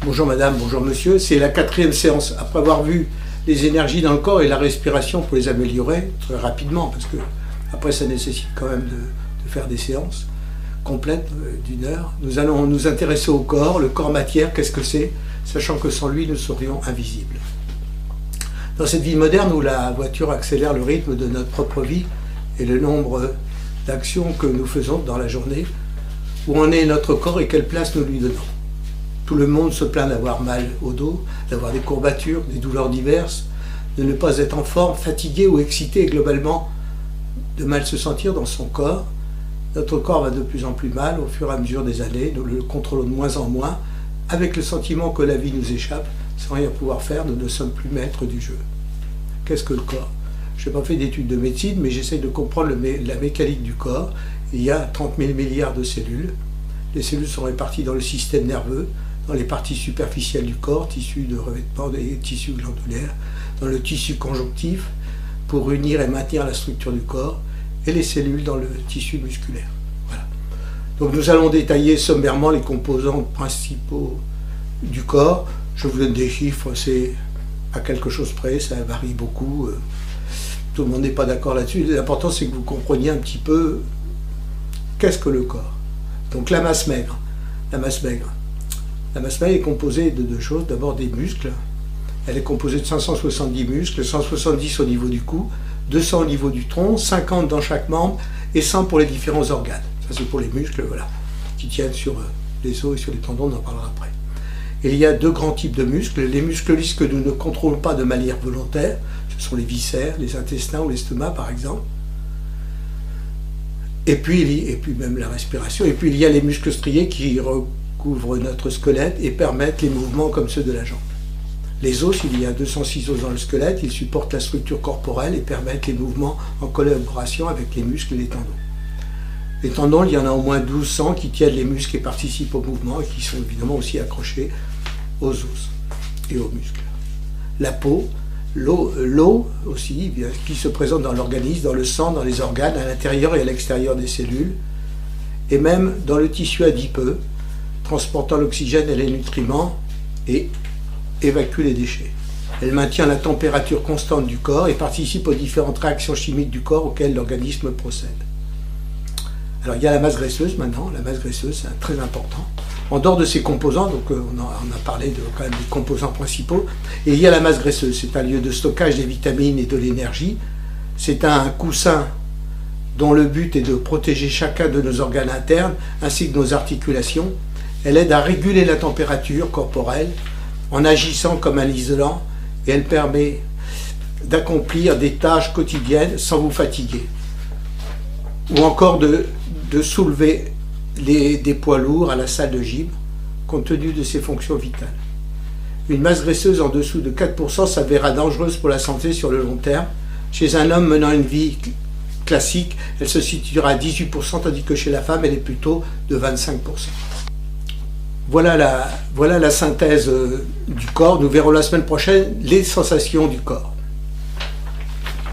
Bonjour madame, bonjour monsieur. C'est la 4e séance. Après avoir vu les énergies dans le corps et la respiration pour les améliorer très rapidement, parce que après ça nécessite quand même de faire des séances complètes d'une heure, nous allons nous intéresser au corps, le corps matière, qu'est-ce que c'est, sachant que sans lui nous serions invisibles. Dans cette vie moderne où la voiture accélère le rythme de notre propre vie et le nombre d'actions que nous faisons dans la journée, où en est notre corps et quelle place nous lui donnons. Tout le monde se plaint d'avoir mal au dos, d'avoir des courbatures, des douleurs diverses, de ne pas être en forme, fatigué ou excité et globalement de mal se sentir dans son corps. Notre corps va de plus en plus mal au fur et à mesure des années, nous le contrôlons de moins en moins, avec le sentiment que la vie nous échappe, sans rien pouvoir faire, nous ne sommes plus maîtres du jeu. Qu'est-ce que le corps? Je n'ai pas fait d'études de médecine, mais j'essaie de comprendre la mécanique du corps. Il y a 30 000 milliards de cellules. Les cellules sont réparties dans le système nerveux, dans les parties superficielles du corps, tissus de revêtement des tissus glandulaires, dans le tissu conjonctif, pour unir et maintenir la structure du corps, et les cellules dans le tissu musculaire. Voilà. Donc nous allons détailler sommairement les composants principaux du corps. Je vous donne des chiffres, c'est à quelque chose près, ça varie beaucoup. Tout le monde n'est pas d'accord là-dessus. L'important c'est que vous compreniez un petit peu qu'est-ce que le corps. Donc la masse maigre. La masse maigre est composée de deux choses. D'abord des muscles. Elle est composée de 570 muscles, 170 au niveau du cou, 200 au niveau du tronc, 50 dans chaque membre et 100 pour les différents organes. Ça c'est pour les muscles, voilà, qui tiennent sur les os et sur les tendons, on en parlera après. Et il y a deux grands types de muscles. Les muscles lisses que nous ne contrôlons pas de manière volontaire, ce sont les viscères, les intestins ou l'estomac par exemple. Et puis même la respiration. Et puis il y a les muscles striés qui recouvrent notre squelette et permettent les mouvements comme ceux de la jambe. Les os, il y a 206 os dans le squelette, ils supportent la structure corporelle et permettent les mouvements en collaboration avec les muscles et les tendons. Les tendons, il y en a au moins 1200 qui tiennent les muscles et participent au mouvement et qui sont évidemment aussi accrochés aux os et aux muscles. La peau, l'eau aussi, qui se présente dans l'organisme, dans le sang, dans les organes, à l'intérieur et à l'extérieur des cellules, et même dans le tissu adipeux, transportant l'oxygène et les nutriments et évacue les déchets. Elle maintient la température constante du corps et participe aux différentes réactions chimiques du corps auxquelles l'organisme procède. Alors il y a la masse graisseuse maintenant. La masse graisseuse, c'est très important. En dehors de ces composants, donc on a parlé quand même des composants principaux, et il y a la masse graisseuse. C'est un lieu de stockage des vitamines et de l'énergie. C'est un coussin dont le but est de protéger chacun de nos organes internes ainsi que nos articulations. Elle aide à réguler la température corporelle en agissant comme un isolant, et elle permet d'accomplir des tâches quotidiennes sans vous fatiguer, ou encore de soulever des poids lourds à la salle de gym, compte tenu de ses fonctions vitales. Une masse graisseuse en dessous de 4% s'avéra dangereuse pour la santé sur le long terme. Chez un homme menant une vie classique, elle se situera à 18%, tandis que chez la femme, elle est plutôt de 25%. Voilà la synthèse du corps. Nous verrons la semaine prochaine les sensations du corps.